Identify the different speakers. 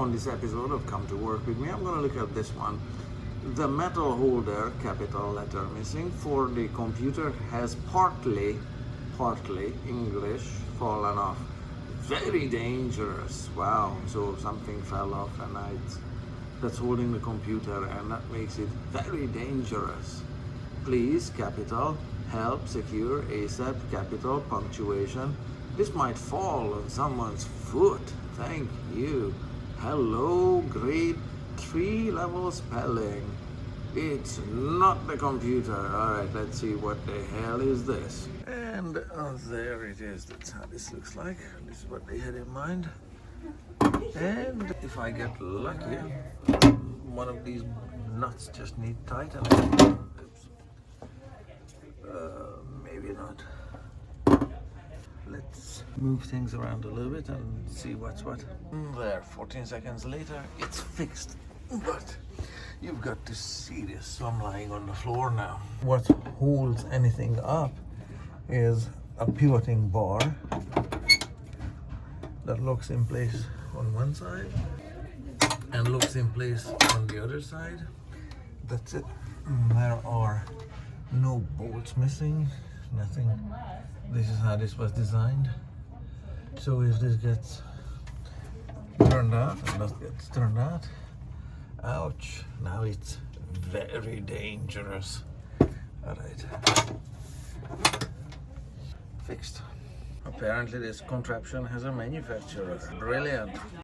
Speaker 1: On this episode of Come to Work With Me, I'm going to look at this one. The metal holder, capital letter missing, for the computer has partly English fallen off. Very dangerous. Wow, so something fell off and that's holding the computer, and that makes it very dangerous. Please, capital, help, secure, ASAP, capital, punctuation. This might fall on someone's foot. Thank you. Hello, grade 3 level spelling. It's not the computer. Alright, let's see what the hell is this. And there it is. That's how this looks like. This is what they had in mind. And if I get lucky, one of these nuts just need tightening. Oops. Maybe not. Let's move things around a little bit and see what's what. There, 14 seconds later, it's fixed. But you've got to see this. So I'm lying on the floor now. What holds anything up is a pivoting bar that locks in place on one side and locks in place on the other side. That's it. There are no bolts missing, nothing. This is how this was designed. So if this gets turned out and that gets turned out, ouch, now it's very dangerous. Alright, fixed. Apparently this contraption has a manufacturer. Brilliant.